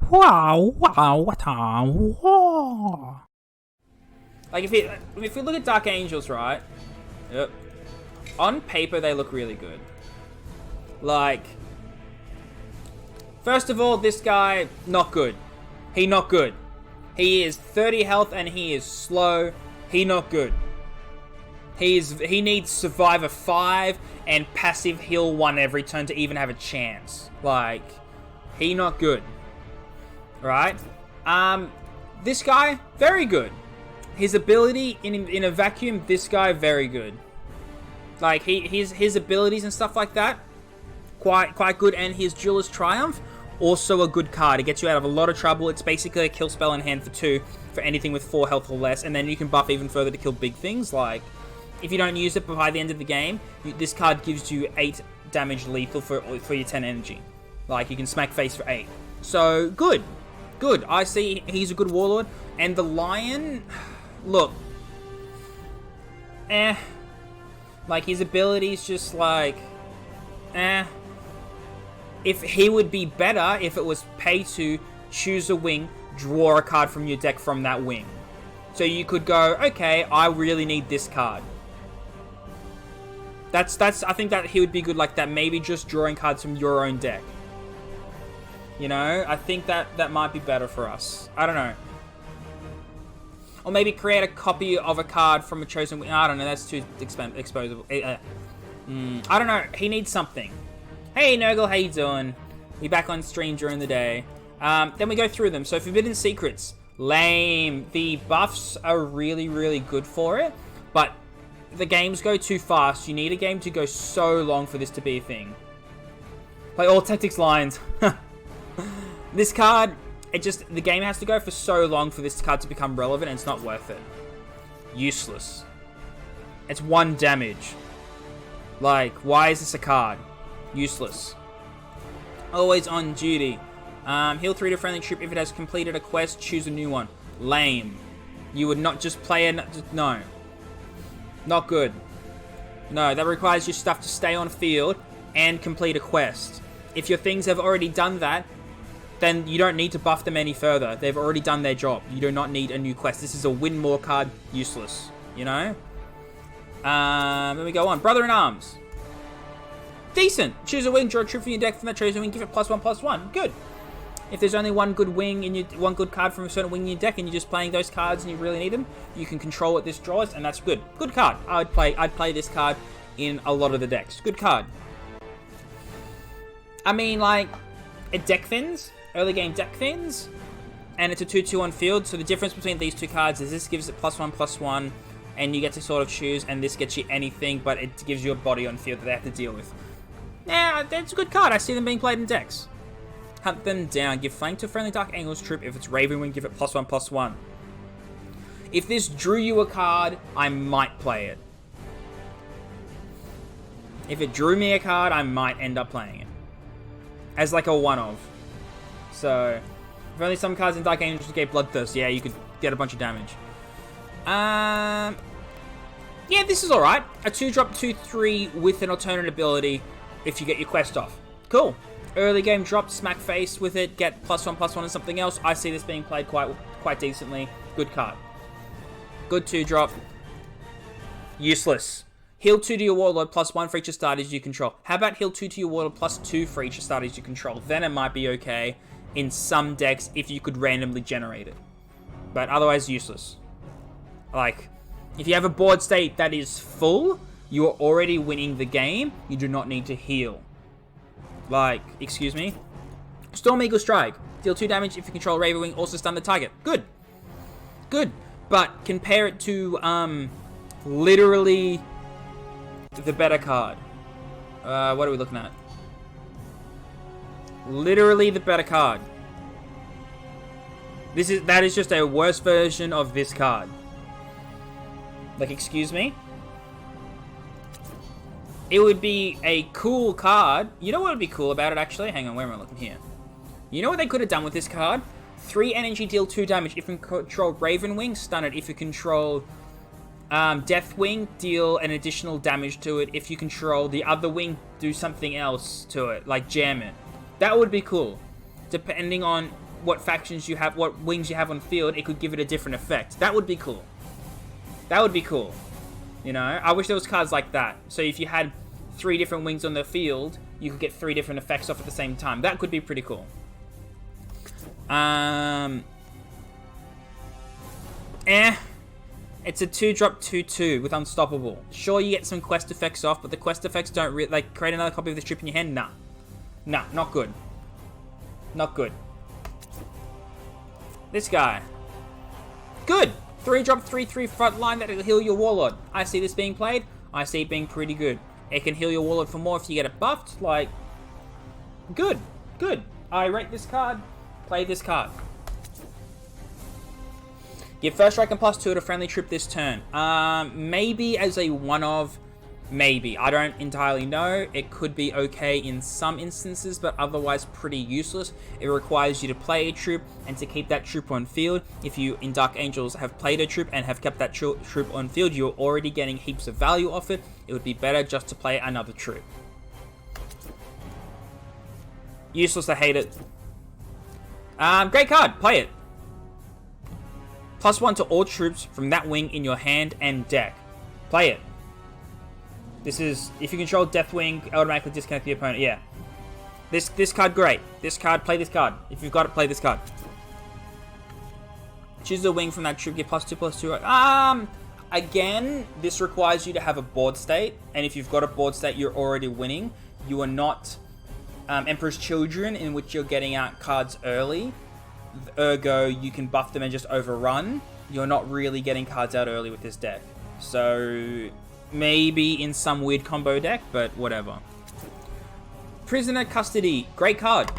Wow, wow, what wow. Like, if we look at Dark Angels, right? Yep. On paper, they look really good. Like, first of all, this guy, not good. He not good. He is 30 health and he is slow. He not good. He needs Survivor 5 and passive heal 1 every turn to even have a chance. Like, he not good. Right? This guy, very good. His ability in a vacuum, this guy, very good. Like, his abilities and stuff like that, quite good. And his Duelist Triumph, also a good card. It gets you out of a lot of trouble. It's basically a kill spell in hand for 2 for anything with 4 health or less. And then you can buff even further to kill big things. Like, if you don't use it by the end of the game, this card gives you 8 damage lethal for your 10 energy. Like, you can smack face for 8. So, good. Good. I see he's a good warlord. And the Lion, look. Like, his ability's just like, If he would be better if it was pay to choose a wing, draw a card from your deck from that wing. So you could go, okay, I really need this card. I think that he would be good like that. Maybe just drawing cards from your own deck. You know, I think that might be better for us. I don't know. Or maybe create a copy of a card from a chosen wing. I don't know, that's too exposable. I don't know, he needs something. Hey Nurgle, how you doing? We back on stream during the day. Then we go through them. So Forbidden Secrets, lame. The buffs are really, really good for it, but the games go too fast. You need a game to go so long for this to be a thing. Play all tactics lines. This card, the game has to go for so long for this card to become relevant, and it's not worth it. Useless. It's 1 damage. Like, why is this a card? Useless. Always on duty. Heal 3 to friendly troop if it has completed a quest. Choose a new one. Lame. You would not just play it. No. Not good. No, that requires your stuff to stay on field and complete a quest. If your things have already done that, then you don't need to buff them any further. They've already done their job. You do not need a new quest. This is a win more card. Useless. You know? Then we go on. Brother in Arms. Decent. Choose a wing, draw a troop from your deck from that chosen wing, give it +1/+1. Good. If there's only one good wing in one good card from a certain wing in your deck, and you're just playing those cards and you really need them, you can control what this draws, and that's good. Good card. I'd play this card in a lot of the decks. Good card. I mean, like, it deck thins, early game deck thins, and it's a 2/2 on field. So the difference between these two cards is this gives it +1/+1, and you get to sort of choose, and this gets you anything, but it gives you a body on field that they have to deal with. Yeah, that's a good card. I see them being played in decks. Hunt them down. Give flank to friendly Dark Angels troop. If it's Ravenwing, give it +1/+1. If this drew you a card, I might play it. If it drew me a card, I might end up playing it. As like a one-of. So, if only some cards in Dark Angels gave Bloodthirst, yeah, you could get a bunch of damage. Yeah, this is alright. A 2-drop 2/3 with an alternate ability if you get your quest off. Cool. Early game drop, smack face with it, get +1/+1 and something else. I see this being played quite decently. Good card. Good 2-drop. Useless. Heal 2 to your Warlord, +1 for each of starters you control. How about heal 2 to your Warlord, +2 for each of starters you control? Then it might be okay in some decks if you could randomly generate it. But otherwise, useless. Like, if you have a board state that is full, you are already winning the game. You do not need to heal. Like, excuse me? Storm Eagle Strike. Deal 2 damage if you control Ravenwing. Also stun the target. Good. Good. But compare it to, literally the better card. What are we looking at? Literally the better card. That is just a worse version of this card. Like, excuse me? It would be a cool card. You know what would be cool about it, actually? Hang on, where am I looking here? You know what they could have done with this card? 3 energy, deal 2 damage. If you control Ravenwing, stun it. If you control Deathwing, deal an additional damage to it. If you control the other wing, do something else to it, like jam it. That would be cool. Depending on what factions you have, what wings you have on field, it could give it a different effect. That would be cool. That would be cool. You know, I wish there was cards like that. So if you had 3 different wings on the field, you could get 3 different effects off at the same time. That could be pretty cool. It's a 2-drop 2/2 with Unstoppable. Sure, you get some quest effects off, but the quest effects don't like create another copy of this trip in your hand. Nah, not good. Not good. This guy, good. 3-drop 3/3 front line that'll heal your Warlord. I see this being played. I see it being pretty good. It can heal your Warlord for more if you get it buffed. Like, good. I rate this card. Play this card. Give first strike and +2 to friendly troop this turn. Maybe as a one-of, maybe. I don't entirely know. It could be okay in some instances, but otherwise pretty useless. It requires you to play a troop and to keep that troop on field. If you, in Dark Angels, have played a troop and have kept that troop on field, you're already getting heaps of value off it. It would be better just to play another troop. Useless, I hate it. Great card, play it. +1 to all troops from that wing in your hand and deck. Play it. This is, if you control Deathwing, automatically disconnect the opponent. Yeah. This card, great. This card, play this card. If you've got it, play this card. Choose a wing from that troop, get +2/+2. Again, this requires you to have a board state, and if you've got a board state, you're already winning. You are not Emperor's Children, in which you're getting out cards early. Ergo, you can buff them and just overrun. You're not really getting cards out early with this deck. So, maybe in some weird combo deck, but whatever. Prisoner Custody, great card.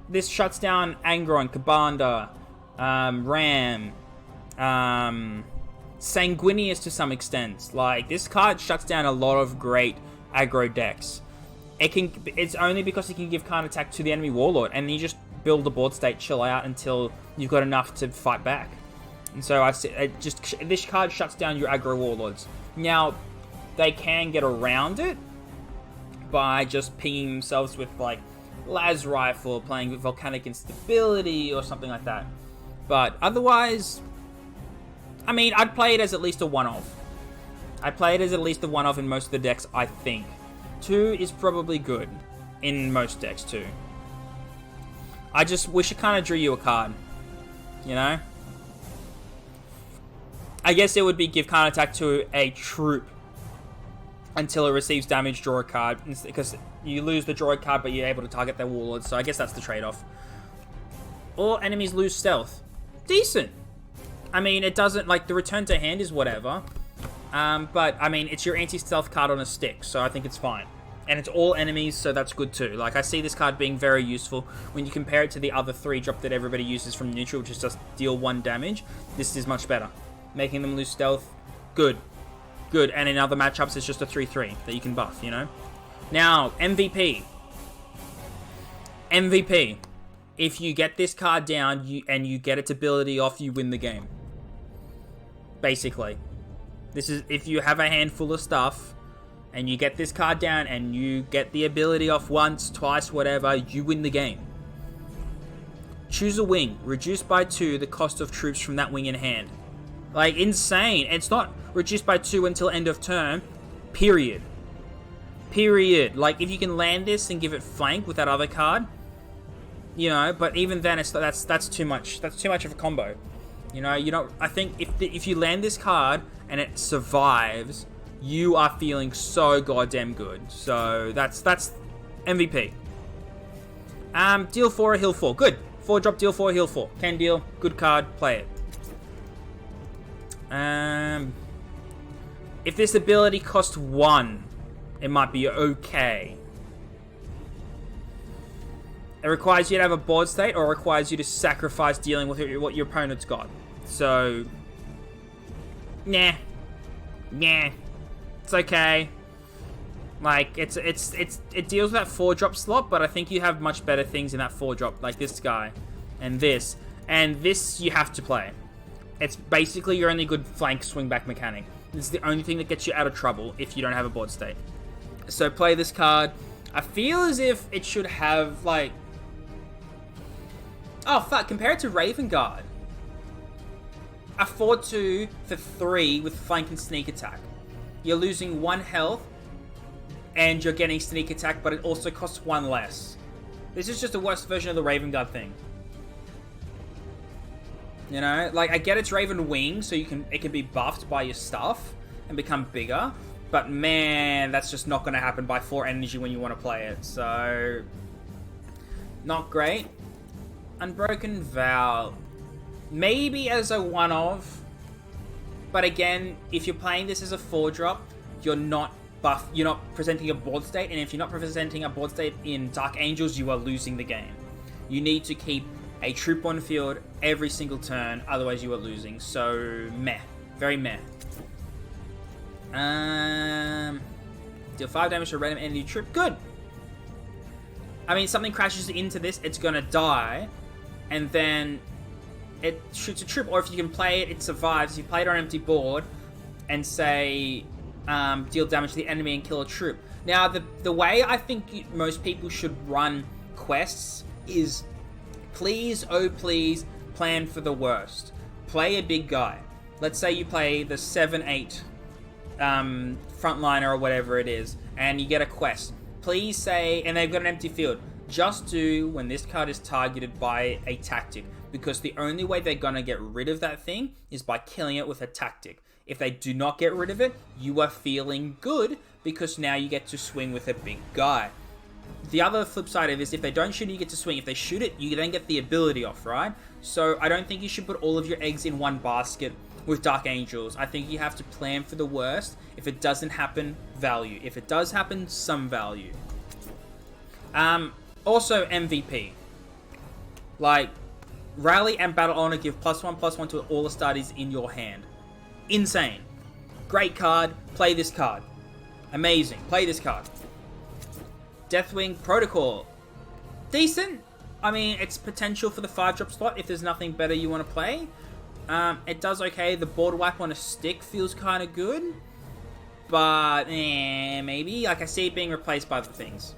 This shuts down Angron, Kabanda, Ram, Sanguinius to some extent. Like, this card shuts down a lot of great aggro decks. It's only because it can give card attack to the enemy Warlord, and you just build a board state, chill out until you've got enough to fight back. And so this card shuts down your aggro Warlords. Now, they can get around it by just pinging themselves with like Las Rifle, playing with Volcanic Instability or something like that. But otherwise, I mean, I'd play it as at least a one-off. I'd play it as at least a one-off in most of the decks, I think. 2 is probably good in most decks too. I just wish it kind of drew you a card, you know? I guess it would be give counter attack to a troop until it receives damage, draw a card, because you lose the draw a card, but you're able to target their warlords, so I guess that's the trade-off. All enemies lose stealth. Decent. I mean, it doesn't, like, the return to hand is whatever, but, I mean, it's your anti-stealth card on a stick, so I think it's fine. And it's all enemies, so that's good too. Like, I see this card being very useful. When you compare it to the other 3-drop that everybody uses from neutral, which is just deal 1 damage, this is much better. Making them lose stealth, good. Good, and in other matchups, it's just a 3/3 that you can buff, you know? Now, MVP. MVP. If you get this card down and you get its ability off, you win the game. Basically. This is, if you have a handful of stuff, and you get this card down, and you get the ability off once, twice, whatever, you win the game. Choose a wing. Reduce by 2 the cost of troops from that wing in hand. Like, insane. It's not reduced by 2 until end of turn. Period. Period. Like, if you can land this and give it flank with that other card, you know, but even then, that's too much. That's too much of a combo. You know, you don't. I think if you land this card and it survives, you are feeling so goddamn good. So that's MVP. Deal 4, heal 4. Good. 4-drop, deal 4, heal 4. Can deal. Good card. Play it. If this ability costs 1, it might be okay. It requires you to have a board state, or requires you to sacrifice dealing with what your opponent's got. So, nah, it's okay. Like, it deals with that 4-drop slot, but I think you have much better things in that 4-drop, like this guy, and this you have to play. It's basically your only good flank swing back mechanic. It's the only thing that gets you out of trouble if you don't have a board state. So play this card. I feel as if it should have, like, Oh, fuck. Compared to Raven Guard. A 4-2 for 3 with flank and sneak attack. You're losing 1 health, and you're getting sneak attack, but it also costs 1 less. This is just a worse version of the Raven Guard thing. You know, like, I get it's Raven Wing, so it can be buffed by your stuff and become bigger, but man, that's just not going to happen by 4 energy when you want to play it, so not great. Unbroken Vow, maybe as a one-off, but again, if you're playing this as a 4-drop, you're not presenting a board state, and if you're not presenting a board state in Dark Angels, you are losing the game. You need to keep a troop on field every single turn, otherwise you are losing. So, meh. Very meh. Deal 5 damage to a random enemy troop. Good! I mean, something crashes into this, it's gonna die, and then it shoots a troop, or if you can play it, it survives. If you play it on an empty board, and say, deal damage to the enemy and kill a troop. Now, the way I think most people should run quests is, please, oh please, plan for the worst. Play a big guy. Let's say you play the 7-8 frontliner or whatever it is, and you get a quest. Please say, and they've got an empty field, just do when this card is targeted by a tactic, because the only way they're gonna get rid of that thing is by killing it with a tactic. If they do not get rid of it, you are feeling good, because now you get to swing with a big guy. The other flip side of it is, if they don't shoot it, you get to swing. If they shoot it, you then get the ability off, right? So I don't think you should put all of your eggs in one basket with Dark Angels. I think you have to plan for the worst. If it doesn't happen, value. If it does happen, some value. Also, MVP. Like, Rally and Battle Honor give +1/+1 to all the starters in your hand. Insane. Great card. Play this card. Amazing. Play this card. Deathwing Protocol. Decent. I mean, it's potential for the 5-drop slot if there's nothing better you want to play. It does okay. The board wipe on a stick feels kind of good. But, maybe. Like, I see it being replaced by other things.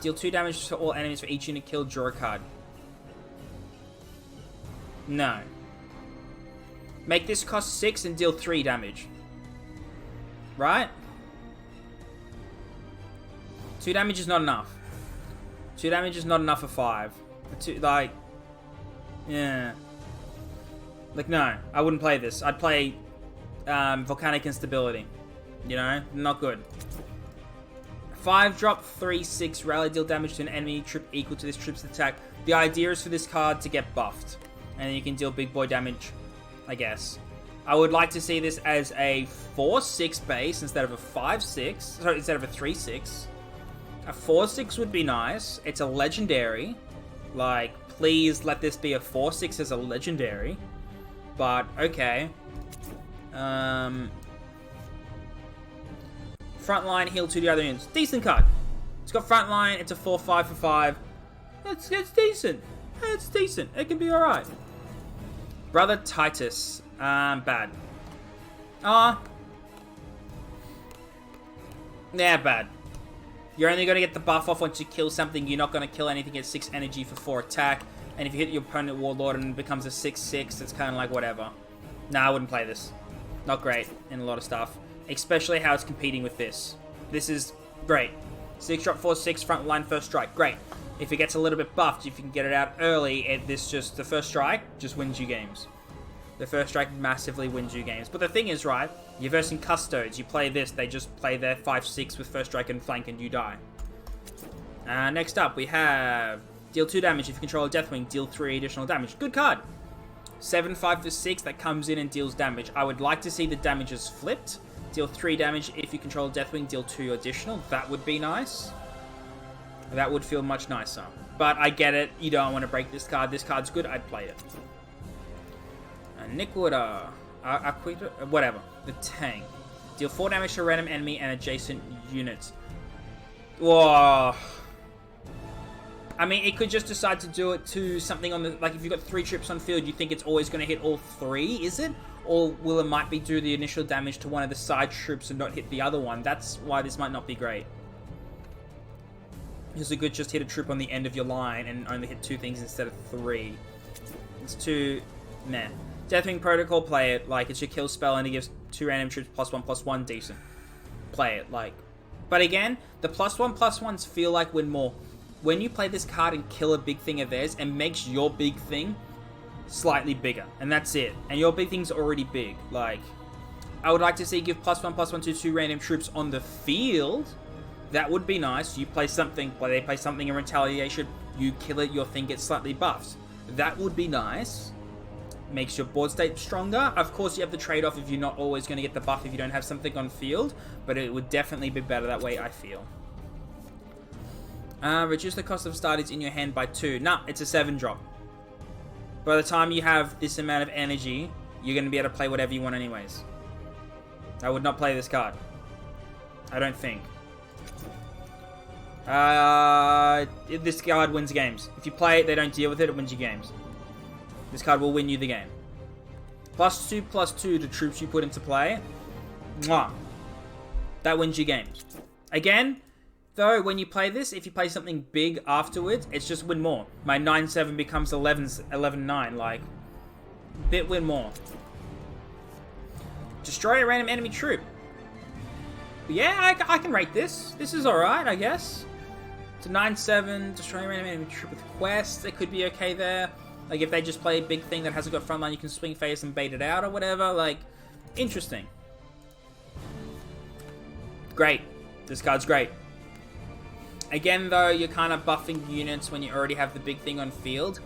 Deal 2 damage to all enemies for each unit killed. Draw a card. No. Make this cost 6 and deal 3 damage. Right? 2 damage is not enough. 2 damage is not enough for 5. Yeah. Like, no. I wouldn't play this. I'd play Volcanic Instability. You know? Not good. 5-drop, 3/6 rally, deal damage to an enemy troop equal to this troop's attack. The idea is for this card to get buffed. And then you can deal big boy damage, I guess. I would like to see this as a 4/6 base instead of a 5/6. Sorry, instead of a 3/6. A 4/6 would be nice. It's a legendary. Like, please let this be a 4/6 as a legendary. But, okay. Frontline, heal to the other units. Decent card. It's got frontline. It's a 4/5 for 5. It's decent. It's decent. It can be alright. Brother Titus. Bad. Yeah, bad. You're only going to get the buff off once you kill something. You're not going to kill anything at 6 energy for 4 attack. And if you hit your opponent Warlord and it becomes a 6/6, it's kind of like whatever. Nah, I wouldn't play this. Not great in a lot of stuff. Especially how it's competing with this. This is great. 6-drop, 4/6, frontline, first strike. Great. If it gets a little bit buffed, if you can get it out early, the first strike just wins you games. The first strike massively wins you games. But the thing is, right, you're versing Custodes. You play this, they just play their 5/6 with first strike and flank and you die. Next up, we have deal 2 damage if you control a Deathwing, deal 3 additional damage. Good card. 7/5 for 6, that comes in and deals damage. I would like to see the damages flipped. Deal 3 damage if you control a Deathwing, deal 2 additional. That would be nice. That would feel much nicer. But I get it. You don't want to break this card. This card's good. I'd play it. Nickwood, whatever. The Tank. Deal 4 damage to a random enemy and adjacent units. Whoa. I mean, it could just decide to do it to something on the... Like, if you've got 3 troops on field, you think it's always going to hit all 3, is it? Or will it might be do the initial damage to one of the side troops and not hit the other one? That's why this might not be great. Because it could just hit a troop on the end of your line and only hit 2 things instead of 3. It's too meh. Deathwing Protocol, play it. Like, it's your kill spell and it gives 2 random troops +1/+1, decent. Play it, like. But again, the +1/+1s feel like win more. When you play this card and kill a big thing of theirs, it makes your big thing slightly bigger. And that's it. And your big thing's already big. Like, I would like to see give +1/+1 to 2 random troops on the field. That would be nice. You play something, well, they play something in retaliation, you kill it, your thing gets slightly buffed. That would be nice. Makes your board state stronger. Of course, you have the trade-off if you're not always going to get the buff if you don't have something on field, but it would definitely be better that way, I feel. Reduce the cost of starters in your hand by 2. Nah, it's a 7 drop. By the time you have this amount of energy, you're going to be able to play whatever you want anyways. I would not play this card. I don't think. This card wins games. If you play it, they don't deal with it, it wins you games. This card will win you the game. +2/+2 to troops you put into play. Mwah. That wins you games. Again, though, when you play this, if you play something big afterwards, it's just win more. My 9/7 becomes 11/9, like, bit win more. Destroy a random enemy troop. Yeah, I can rate this. This is alright, I guess. It's a 9/7, destroy a random enemy troop with quests. It could be okay there. Like, if they just play a big thing that hasn't got frontline, you can swing face and bait it out or whatever. Like, interesting. Great. This card's great. Again, though, you're kind of buffing units when you already have the big thing on field.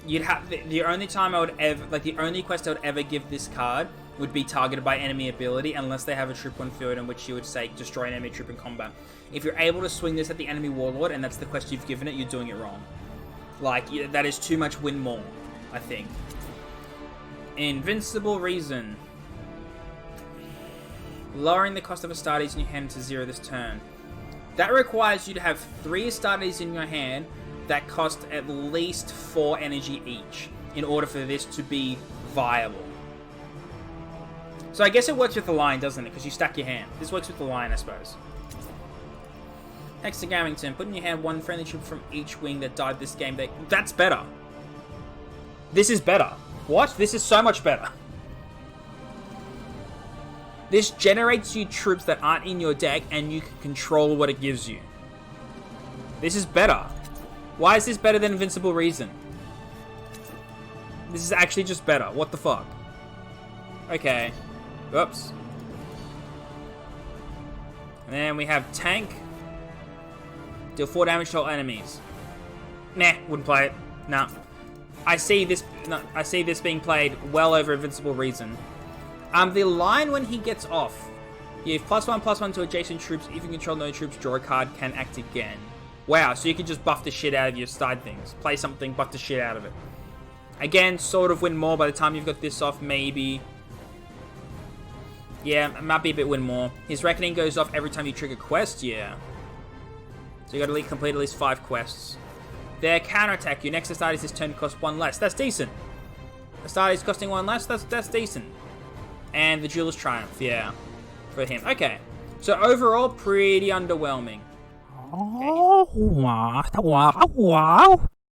You'd have the only time I would ever, like, the only quest I would ever give this card would be targeted by enemy ability, unless they have a troop on field in which you would say destroy an enemy troop in combat. If you're able to swing this at the enemy warlord and that's the quest you've given it, you're doing it wrong. Like, that is too much win more, I think. Invincible Reason. Lowering the cost of Astartes in your hand to 0 this turn. That requires you to have 3 Astartes in your hand that cost at least 4 energy each in order for this to be viable. So I guess it works with the line, doesn't it? Because you stack your hand. This works with the line, I suppose. Next to Gamington, put in your hand 1 friendly troop from each wing that died this game. That's better. This is better. What? This is so much better. This generates you troops that aren't in your deck, and you can control what it gives you. This is better. Why is this better than Invincible Reason? This is actually just better. What the fuck? Okay. Oops. And then we have Tank. Deal 4 damage to all enemies. Nah, wouldn't play it. Nah. I see this being played well over Invincible Reason. The line when he gets off. You have +1/+1 to adjacent troops. If you control no troops, draw a card, can act again. Wow, so you can just buff the shit out of your side things. Play something, buff the shit out of it. Again, sort of win more by the time you've got this off, maybe. Yeah, it might be a bit win more. His Reckoning goes off every time you trigger quest, yeah. So you gotta complete at least 5 quests. Their counterattack, your next Astartes this turn costs 1 less. That's decent. Astartes costing 1 less, that's decent. And the Jeweler's Triumph, yeah. For him. Okay. So overall, pretty underwhelming. Oh, wow.